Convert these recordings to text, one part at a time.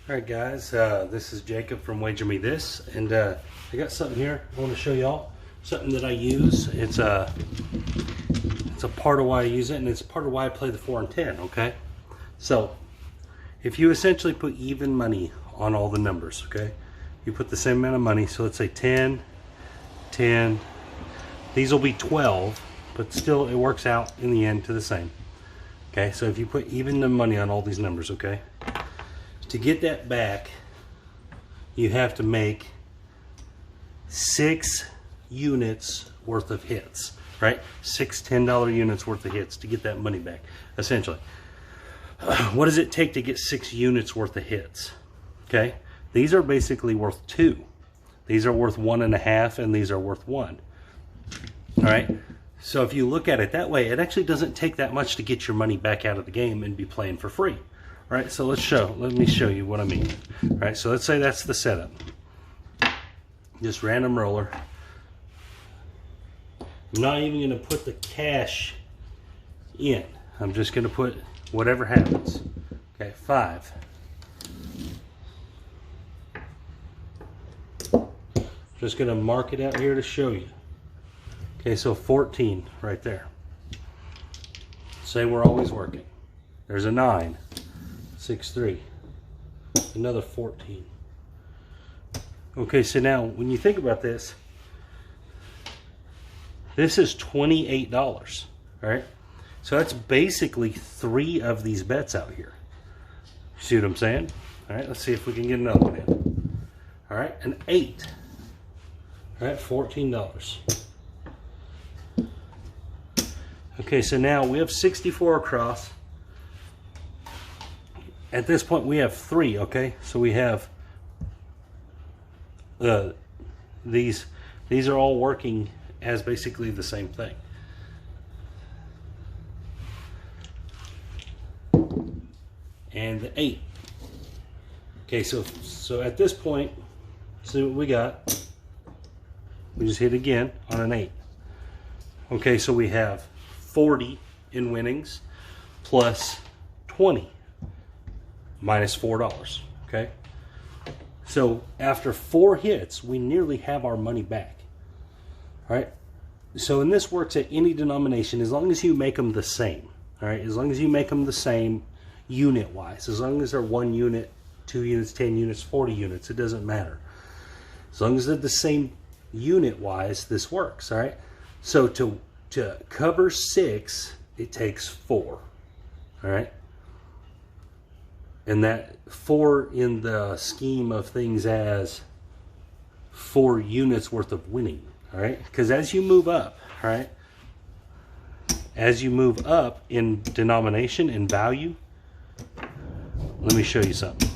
Alright guys, this is Jacob from Wager Me This, and I got something here I want to show y'all. Something that I use. It's a part of why I use it, and it's part of why I play the 4 and 10, okay? So, if you essentially put even money on all the numbers, okay? You put the same amount of money, so let's say 10, 10, these will be 12, but still it works out in the end to the same. Okay, so if you put even the money on all these numbers, okay? To get that back, you have to make 6 units worth of hits, right? 6 $10 units worth of hits to get that money back, essentially. What does it take to get 6 units worth of hits? Okay, these are basically worth 2. These are worth 1.5, and these are worth 1. All right, so if you look at it that way, it actually doesn't take that much to get your money back out of the game and be playing for free. All right, so let me show you what I mean. All right, so let's say that's the setup. Just random roller. I'm not even going to put the cash in. I'm just going to put whatever happens. Okay, 5. Just going to mark it out here to show you. Okay, so 14 right there. Say we're always working. There's a 9. 6, 3. Another 14. Okay, so now when you think about this, this is $28. All right, so that's basically 3 of these bets out here. See what I'm saying? All right, let's see if we can get another one in. All right, an 8. All right, $14. Okay, so now we have 64 across. At this point, we have 3, okay? So we have these are all working as basically the same thing. And the 8. Okay, so at this point, see what we got. We just hit again on an 8. Okay, so we have 40 in winnings plus 20. Minus $4, okay? So after 4 hits, we nearly have our money back, all right? So, and this works at any denomination as long as you make them the same, all right? As long as you make them the same unit-wise, as long as they're 1 unit, 2 units, 10 units, 40 units, it doesn't matter. As long as they're the same unit-wise, this works, all right? So to cover 6, it takes 4, all right? And that 4 in the scheme of things as 4 units worth of winning, all right? Because as you move up, all right, as you move up in denomination and value, let me show you something.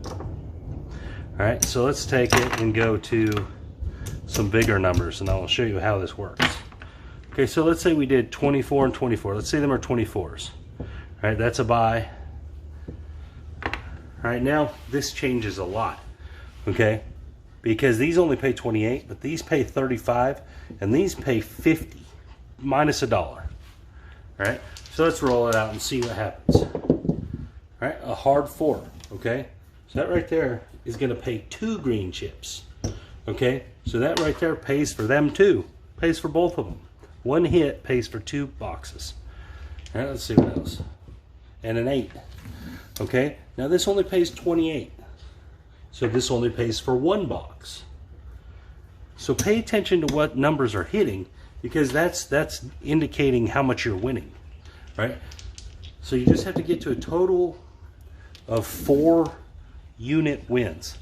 All right, so let's take it and go to some bigger numbers, and I'll show you how this works. Okay, so let's say we did 24 and 24. Let's say them are 24s. All right, that's a buy. All right, now this changes a lot, okay? Because these only pay 28, but these pay 35, and these pay 50, minus $1. All right, so let's roll it out and see what happens. All right, a hard 4, okay? So that right there is gonna pay 2 green chips, okay? So that right there pays for them too, pays for both of them. 1 hit pays for 2 boxes. All right, let's see what else. And an 8. Okay, now this only pays 28. So this only pays for 1 box. So pay attention to what numbers are hitting, because that's indicating how much you're winning, right? So you just have to get to a total of 4 unit wins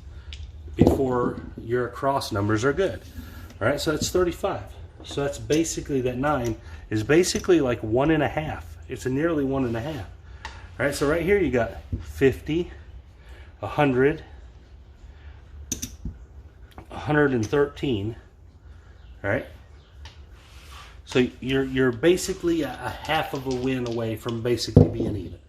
before your across numbers are good. All right, so that's 35. So that's basically, that 9 is basically like 1.5. It's a nearly 1.5. All right, so right here you got 50, 100, 113. All right, so you're basically a half of a win away from basically being even.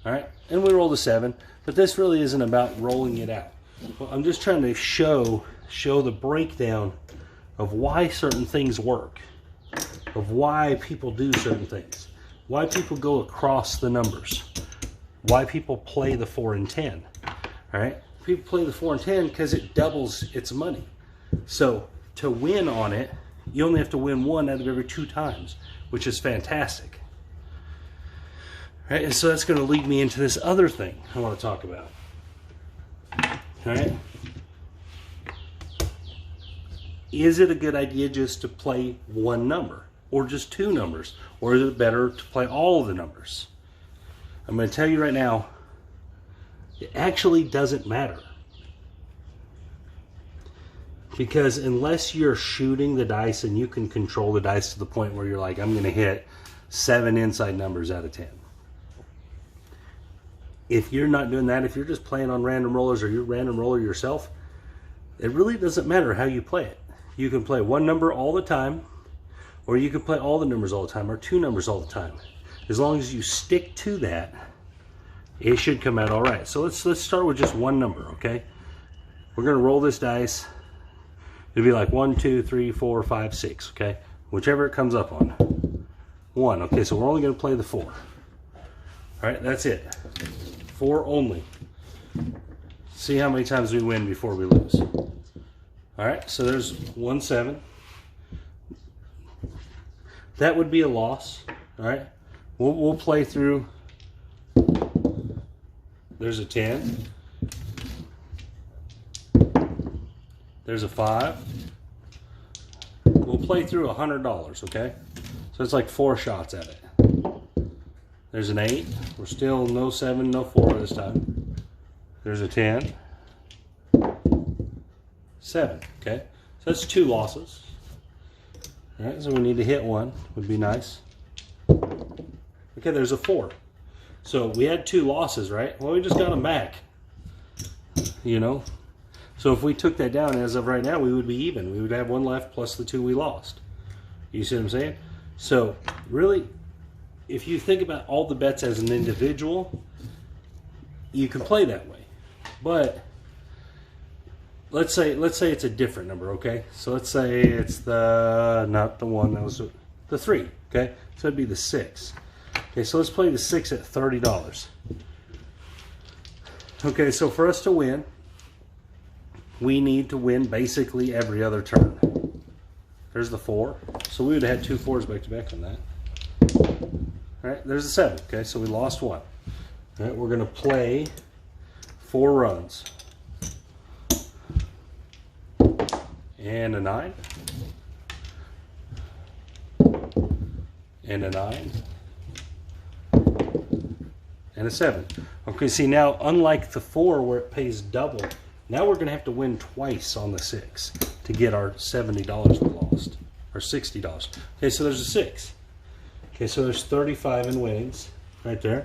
All right, and we rolled a 7, but this really isn't about rolling it out. Well, I'm just trying to show the breakdown of why certain things work, of why people do certain things. why people go across the numbers, why people play the 4 and 10. All All right, people play the 4 and 10 because it doubles its money. So to win on it, you only have to win 1 out of every 2 times, which is fantastic. All right, and so that's going to lead me into this other thing I want to talk about. All right, is it a good idea just to play 1 number or just 2 numbers, or is it better to play all of the numbers? I'm going to tell you right now, it actually doesn't matter. Because unless you're shooting the dice and you can control the dice to the point where you're like, I'm going to hit 7 inside numbers out of 10. If you're not doing that, if you're just playing on random rollers or you random roller yourself, it really doesn't matter how you play it. You can play 1 number all the time, or you can play all the numbers all the time, or 2 numbers all the time. As long as you stick to that, it should come out all right. So let's start with just 1 number, okay? We're going to roll this dice. It'll be like 1, 2, 3, 4, 5, 6, okay? Whichever it comes up on. 1, okay, so we're only going to play the 4. All right, that's it. 4 only. See how many times we win before we lose. All right, so there's 1, 7. That would be a loss, all right? We'll play through. There's a 10. There's a 5. We'll play through $100, okay? So it's like 4 shots at it. There's an 8. We're still no 7, no 4 this time. There's a 10. 7, okay? So that's 2 losses. All right, so we need to hit 1, would be nice. Okay, there's a 4. So we had 2 losses, right? Well, we just got them back, you know? So if we took that down as of right now, we would be even. We would have 1 left plus the 2 we lost. You see what I'm saying? So really, if you think about all the bets as an individual, you can play that way. But let's say it's a different number, okay? So let's say it's not the 1, that was the 3, okay? So it'd be the 6. Okay, so let's play the 6 at $30. Okay, so for us to win, we need to win basically every other turn. There's the 4. So we would have had 2 4s back to back on that. All right, there's a 7. Okay, so we lost 1. All right, we're going to play 4 runs. And a 9. And a 9. And a 7. Okay, see now, unlike the 4 where it pays double, now we're going to have to win twice on the 6 to get our $70 we lost, or $60. Okay, so there's a 6. Okay, so there's 35 in winnings right there.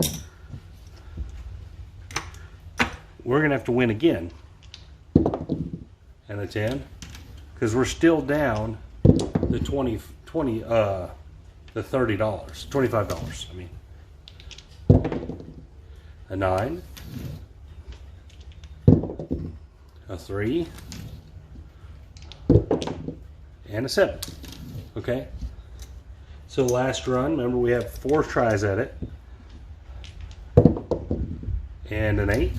We're going to have to win again. And a 10, because we're still down the $30, $25, I mean. A 9, a 3, and a 7. Okay, so last run, remember we have 4 tries at it, and an 8,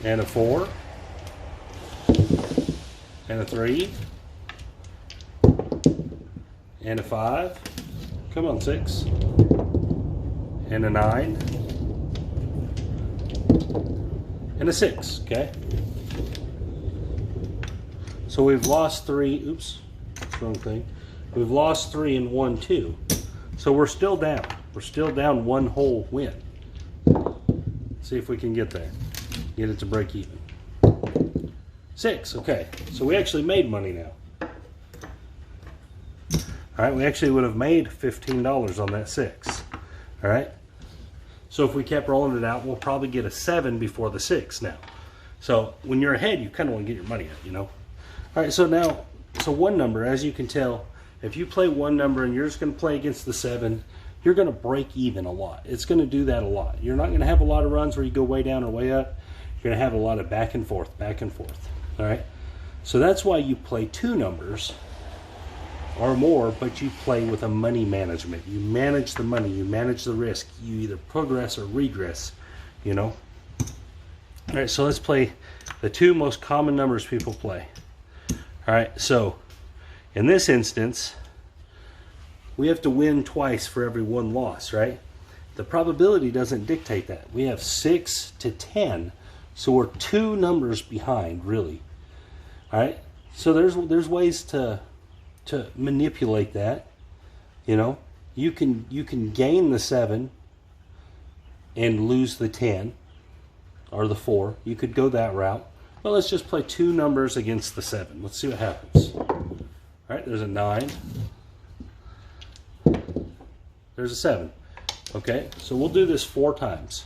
and a 4, and a 3, and a 5. Come on, 6. And a 9. And a 6, okay? So we've lost 3, oops, wrong thing. We've lost 3 and 1, 2. So we're still down. We're still down 1 whole win. See if we can get there. Get it to break even. 6, okay. So we actually made money now. All right, we actually would have made $15 on that 6. All right. So if we kept rolling it out, we'll probably get a 7 before the 6 now. So when you're ahead, you kind of want to get your money out, you know. All right, so now, so 1 number, as you can tell, if you play 1 number and you're just going to play against the 7, you're going to break even a lot. It's going to do that a lot. You're not going to have a lot of runs where you go way down or way up. You're going to have a lot of back and forth, back and forth. All right. So that's why you play 2 numbers or more, but you play with a money management. You manage the money, you manage the risk. You either progress or regress, you know. All right, so let's play the two most common numbers people play. All right, so in this instance, we have to win twice for every one loss, right? The probability doesn't dictate that. We have 6 to 10, so we're 2 numbers behind, really. All right, so there's ways to manipulate that. You know, you can gain the 7 and lose the 10 or the 4. You could go that route. Well, let's just play 2 numbers against the 7. Let's see what happens. All right, there's a 9. There's a 7. Okay, so we'll do this 4 times.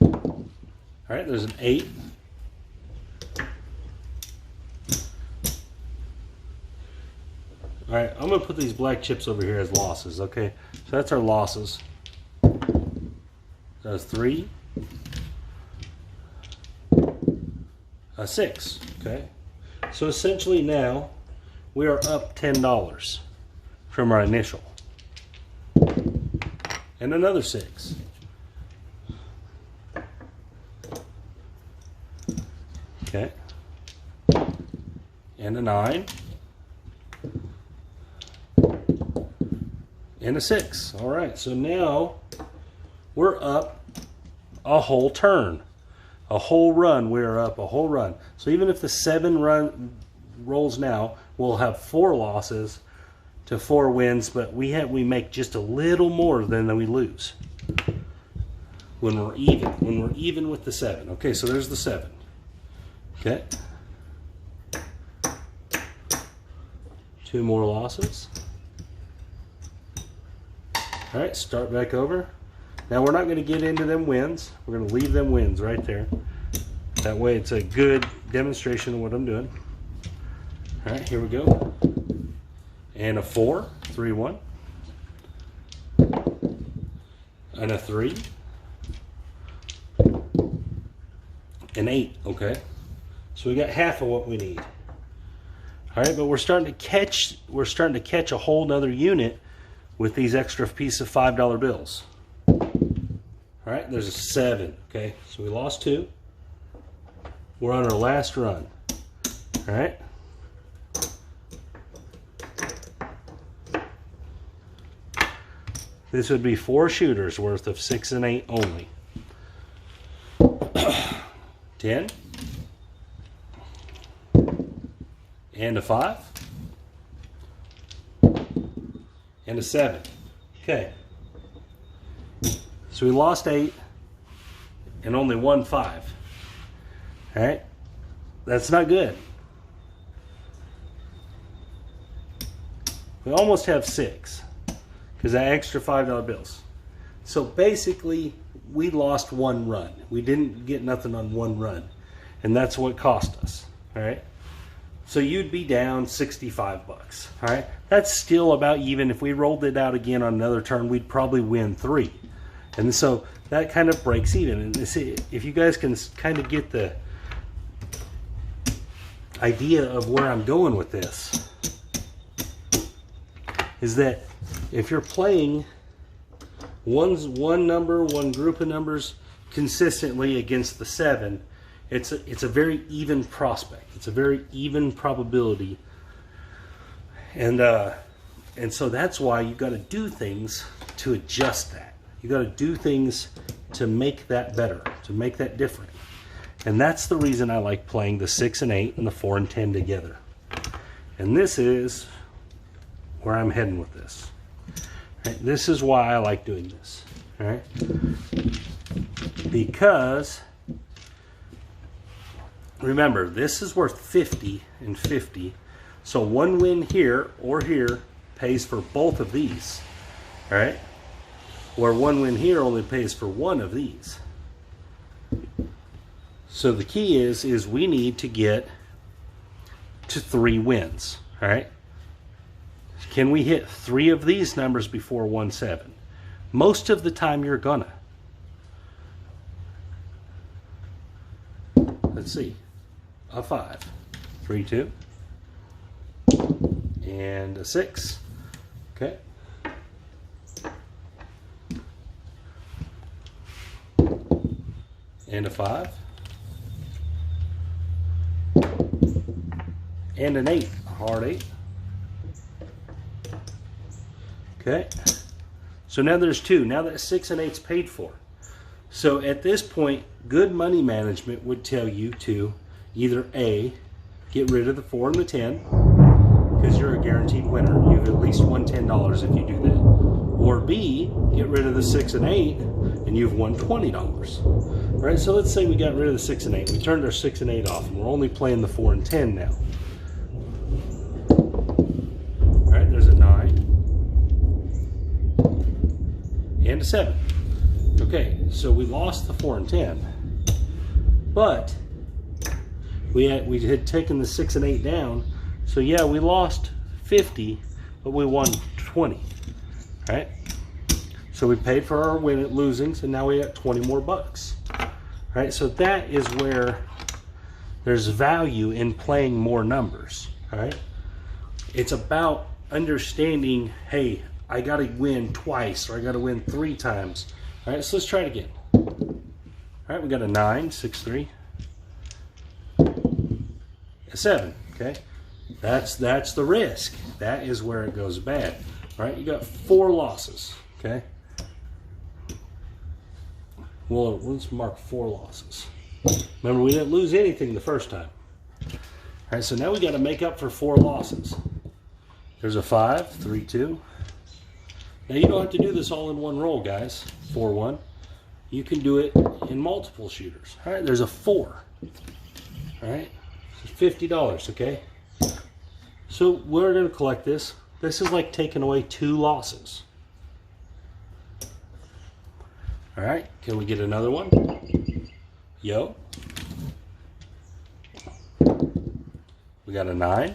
All right, there's an 8. All right, I'm going to put these black chips over here as losses, okay? So that's our losses. That's 3. A 6, okay? So essentially now we are up $10 from our initial. And another 6. Okay. And a 9. And a 6. All right, so now we're up a whole turn. A whole run, we're up a whole run. So even if the 7 rolls now, we'll have 4 losses to 4 wins, but we make just a little more than we lose when we're even with the 7. Okay, so there's the 7. Okay. 2 more losses. All right, start back over. Now we're not going to get into them wins. We're going to leave them wins right there. That way it's a good demonstration of what I'm doing. All right, here we go. And a 4, 3, 1. And a 3. An 8, okay. So we got half of what we need. All right, but we're starting to catch a whole nother unit with these extra piece of $5 bills. All right, there's a 7, okay? So we lost 2. We're on our last run, all right? This would be 4 shooters worth of 6 and 8 only. 10. And a 5. And a 7. Okay. So we lost 8 and only won 5. All right, that's not good. We almost have 6 because that extra $5 bills. So basically, we lost 1 run. We didn't get nothing on 1 run, and that's what cost us. All right. So you'd be down $65. All right, that's still about even. If we rolled it out again on another turn, we'd probably win 3. And so that kind of breaks even. And see, if you guys can kind of get the idea of where I'm going with this, is that if you're playing one group of numbers consistently against the 7, it's a very even prospect. It's a very even probability, and so that's why you got to do things to adjust that. You got to do things to make that better, to make that different. And that's the reason I like playing the 6 and 8 and the 4 and 10 together. And this is where I'm heading with this. Right? This is why I like doing this. All right? Because remember, this is worth 50 and 50. So 1 win here or here pays for both of these. All right? Where 1 win here only pays for 1 of these. So the key is we need to get to 3 wins. All right? Can we hit 3 of these numbers before 1-7? Most of the time you're gonna. let's see, a 5, 3, 2, and a 6. Okay. And a 5. And an 8, a hard 8. Okay. So now there's 2. Now that 6 and 8's paid for. So at this point, good money management would tell you to either A, get rid of the 4 and the 10, because you're a guaranteed winner. You've at least won $10 if you do that. Or B, get rid of the 6 and 8, and you've won $20. Right? So let's say we got rid of the 6 and 8. We turned our 6 and 8 off, and we're only playing the 4 and 10 now. All right, there's a 9 and a 7. Okay, so we lost the 4 and 10, but we had taken the 6 and 8 down. So yeah, we lost 50, but we won 20. Right? So we paid for our losings, and now we got 20 more bucks. Right? So that is where there's value in playing more numbers. Right? It's about understanding, hey, I got to win twice, or I got to win 3 times. All right, so let's try it again. All right, we got a 9, 6, 3, a 7. Okay, that's the risk. That is where it goes bad. All right, you got 4 losses. Okay, well, let's mark 4 losses. Remember, we didn't lose anything the first time. All right, so now we got to make up for 4 losses. There's a 5, 3, 2. Now you don't have to do this all in one roll, guys. 4, 1. You can do it in multiple shooters. All right, there's a 4. All right, $50. Okay. So we're going to collect this. This is like taking away 2 losses. All right, can we get another one? Yo. We got a 9.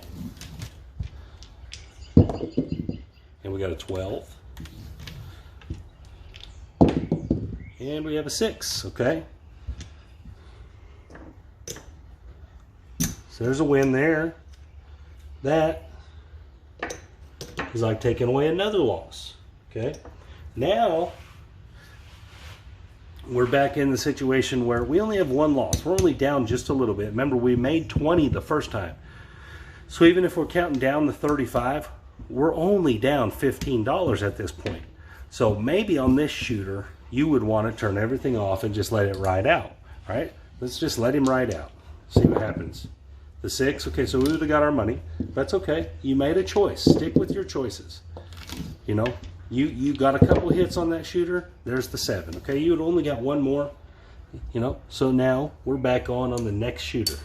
And we got a 12. And we have a 6, okay? So there's a win there. That is like taking away another loss, okay? Now, we're back in the situation where we only have 1 loss. We're only down just a little bit. Remember, we made 20 the first time. So even if we're counting down the 35, we're only down $15 at this point. So maybe on this shooter, you would want to turn everything off and just let it ride out, right? Let's just let him ride out. See what happens. The 6, okay, so we would have got our money. That's okay. You made a choice. Stick with your choices. You know, you got a couple hits on that shooter. There's the 7, okay? You had only got 1 more, you know? So now we're back on the next shooter,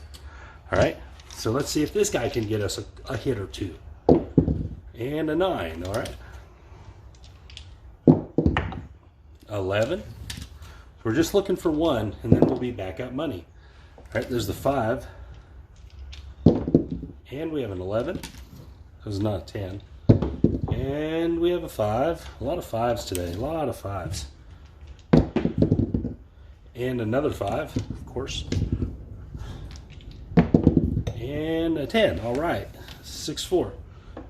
all right? So let's see if this guy can get us a hit or 2. And a 9, all right? 11. We're just looking for 1, and then we'll be back up money. All right, there's the 5. And we have an 11. That was not a 10. And we have a 5. A lot of 5s today. A lot of 5s. And another 5, of course. And a 10. All right. 6, 4.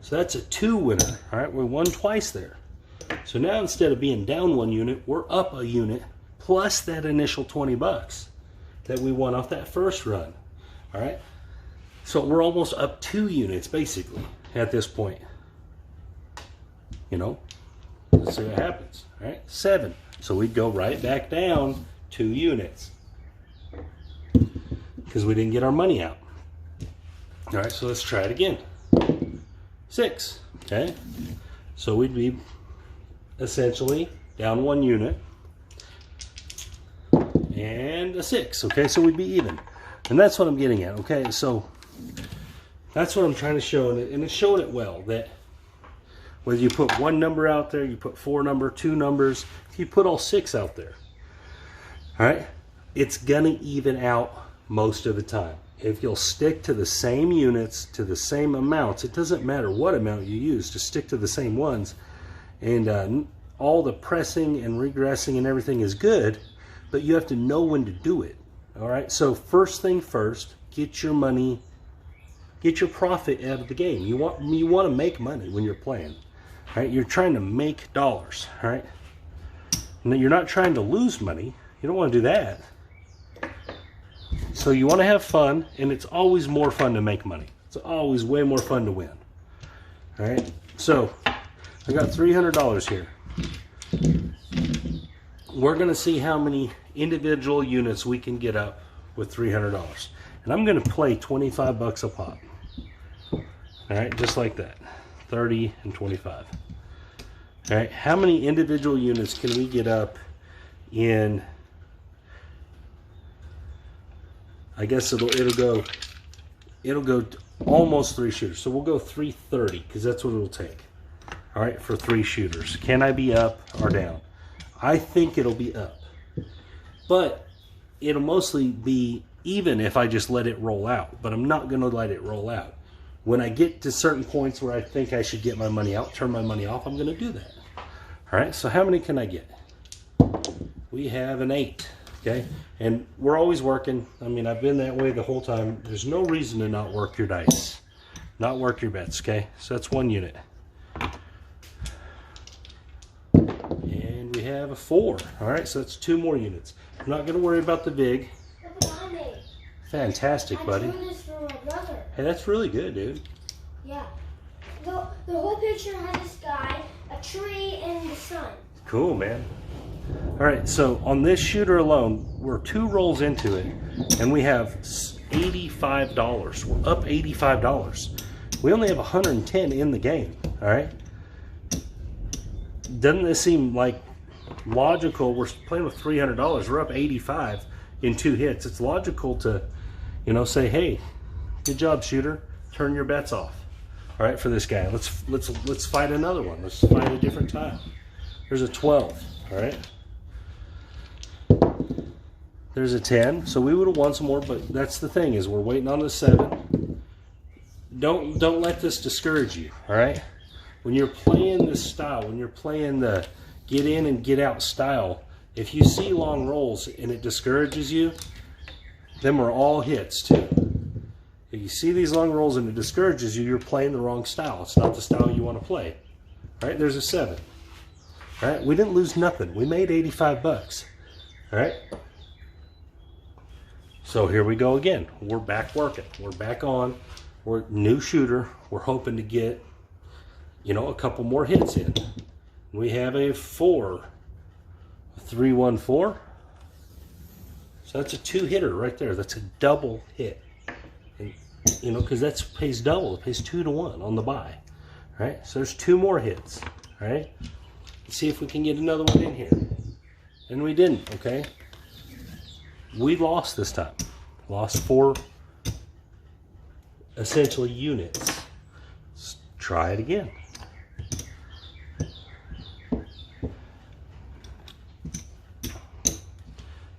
So that's a 2 winner. All right, we won twice there. So now instead of being down 1 unit, we're up a unit plus that initial 20 bucks that we won off that first run. All right. So we're almost up 2 units basically at this point. You know, let's see what happens. All right. 7. So we'd go right back down 2 units because we didn't get our money out. All right. So let's try it again. 6. Okay. So we'd be essentially down 1 unit and a 6. Okay, so we'd be even, and that's what I'm getting at. Okay, so that's what I'm trying to show, and it's showing it well, that whether you put 1 number out there, you put 4 numbers, 2 numbers, if you put all 6 out there, all right, it's gonna even out most of the time. If you'll stick to the same units, to the same amounts, it doesn't matter what amount you use, just stick to the same ones. And all the pressing and regressing and everything is good, but you have to know when to do it, All right, so first thing first, get your money, get your profit out of the game. You want to make money when you're playing. All right, you're trying to make dollars. All right, and you're not trying to lose money. You don't want to do that. So you want to have fun, and it's always more fun to make money. It's always way more fun to win. All right, so I got $300 here. We're going to see how many individual units we can get up with $300. And I'm going to play 25 bucks a pop. All right, just like that. 30 and 25. All right, how many individual units can we get up in? I guess it'll go almost 3 shooters. So we'll go 330 because that's what it'll take. All right, for 3 shooters. Can I be up or down? I think it'll be up, but it'll mostly be even if I just let it roll out, but I'm not going to let it roll out. When I get to certain points where I think I should get my money out, turn my money off, I'm going to do that. All right, so how many can I get? We have an 8, okay? And we're always working. I mean, I've been that way the whole time. There's no reason to not work your dice, not work your bets, okay? So that's 1 unit. And we have a 4. All right, so that's 2 more units. I'm not going to worry about the VIG. Fantastic, buddy. I'm doing this for my brother. Hey, that's really good, dude. Yeah. The whole picture has a sky, a tree, and the sun. Cool, man. All right, so on this shooter alone, we're 2 rolls into it, and we have $85. We're up $85. We only have 110 in the game, all right? Doesn't this seem like logical? We're playing with $300. We're up 85 in 2 hits. It's logical to, you know, say, hey, good job, shooter. Turn your bets off. All right, for this guy. Let's fight another one. Let's fight a different time. There's a 12. All right. There's a 10. So we would have won some more, but that's the thing is we're waiting on the 7. Don't let this discourage you. All right. When you're playing this style, when you're playing the get in and get out style, if you see long rolls and it discourages you, them are all hits too. If you see these long rolls and it discourages you, you're playing the wrong style. It's not the style you want to play. All right, there's a 7. All right, we didn't lose nothing. We made 85 bucks. All right. So here we go again. We're back working. We're back on. We're new shooter. We're hoping to get, you know, a couple more hits in. We have a 4, a 3-1-4. So that's a 2-hitter right there. That's a double hit. And, you know, because that pays double. It pays 2 to 1 on the buy. All right. So there's 2 more hits. All right. Let's see if we can get another one in here. And we didn't. Okay. We lost this time. Lost 4 essentially units. Let's try it again.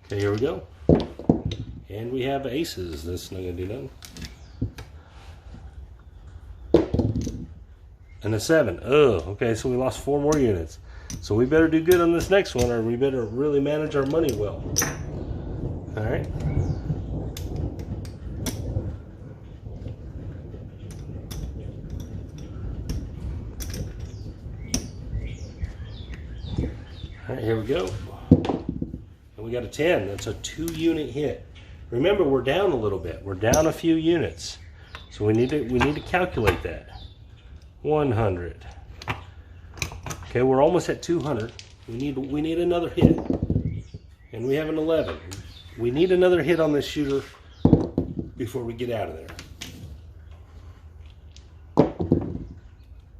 Okay, here we go. And we have aces. That's not going to do nothing. And a 7. Oh, okay, so we lost 4 more units. So we better do good on this next one, or we better really manage our money well. All right. All right, here we go. And we got a 10. That's a 2-unit hit. Remember, we're down a little bit. We're down a few units. So we need to calculate that. 100. Okay, we're almost at 200. We need another hit. And we have an 11. We need another hit on this shooter before we get out of there.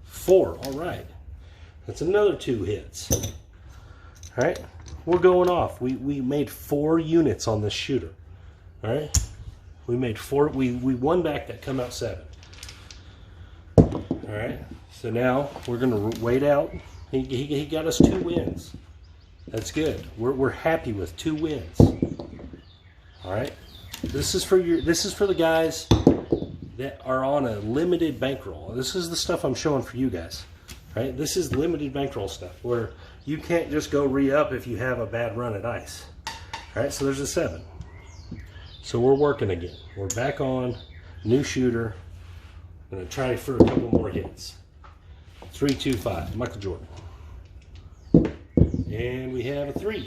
4. All right. That's another 2 hits. All right. We're going off. We made 4 units on this shooter. All right. We made 4. We won back that come out 7. All right. So now we're going to wait out. He got us 2 wins. That's good. We're happy with 2 wins. All right. This is for the guys that are on a limited bankroll. This is the stuff I'm showing for you guys. Right? This is limited bankroll stuff where you can't just go re-up if you have a bad run at ice. All right. So there's a 7. So we're working again. We're back on, new shooter. I'm gonna try for a couple more hits. 3-2-5, Michael Jordan. And we have a 3.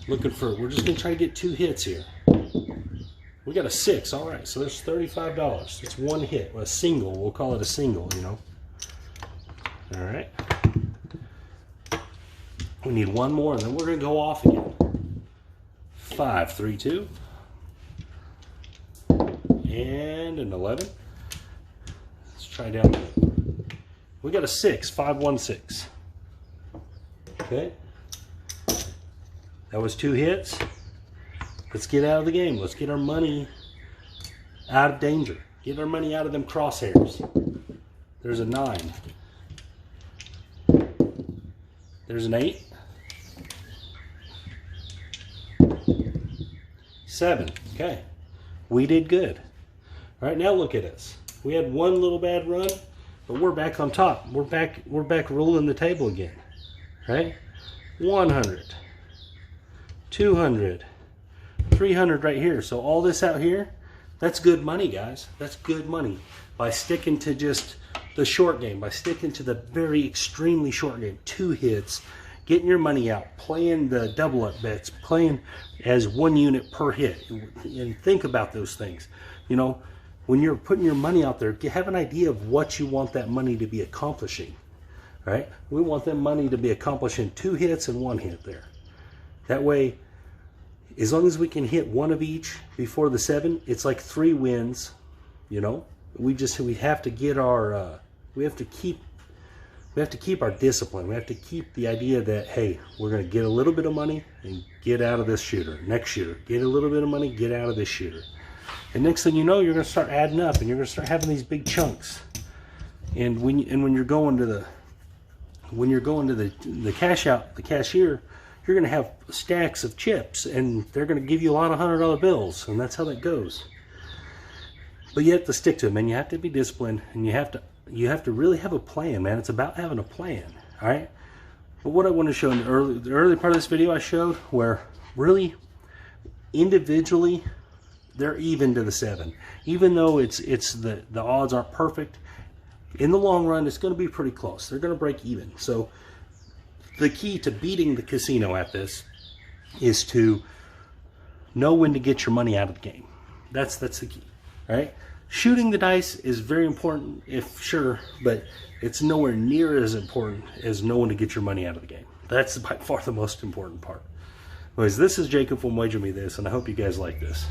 Looking for, we're just gonna try to get 2 hits here. We got a 6, all right, so there's $35. It's 1 hit, a single, we'll call it a single, you know. All right. We need 1 more and then we're gonna go off again. 5, 3, 2. And an 11. Let's try down the middle. We got a 6, 5, 1, 6. Okay. That was 2 hits. Let's get out of the game. Let's get our money out of danger. Get our money out of them crosshairs. There's a 9. There's an 8. 7. Okay. We did good. All right, now look at us. We had 1 little bad run, but we're back on top. We're back ruling the table again. Right? 100. 200. 300 right here. So all this out here, that's good money, guys. That's good money. By sticking to just the short game, by sticking to the very extremely short game, 2 hits, getting your money out, playing the double up bets, playing as 1 unit per hit. And think about those things. You know, when you're putting your money out there, have an idea of what you want that money to be accomplishing. Right? We want that money to be accomplishing 2 hits and 1 hit there. That way, as long as we can hit 1 of each before the 7, it's like 3 wins. You know, we have to get our we have to keep our discipline. We have to keep the idea that, hey, we're going to get a little bit of money and get out of this shooter. Next shooter, get a little bit of money, get out of this shooter. And next thing you know, you're going to start adding up, and you're going to start having these big chunks. And when you're going to the cash out, the cashier, you're going to have stacks of chips, and they're going to give you a lot of $100 bills, and that's how that goes. But you have to stick to them, and you have to be disciplined, and you have to really have a plan, man. It's about having a plan, all right? But what I want to show in the early part of this video, I showed where really individually they're even to the 7, even though the odds aren't perfect. In the long run, it's going to be pretty close. They're going to break even. So the key to beating the casino at this is to know when to get your money out of the game. That's the key, right? Shooting the dice is very important, sure, but it's nowhere near as important as knowing to get your money out of the game. That's by far the most important part. Anyways, this is Jacob from Wager Me This, and I hope you guys like this.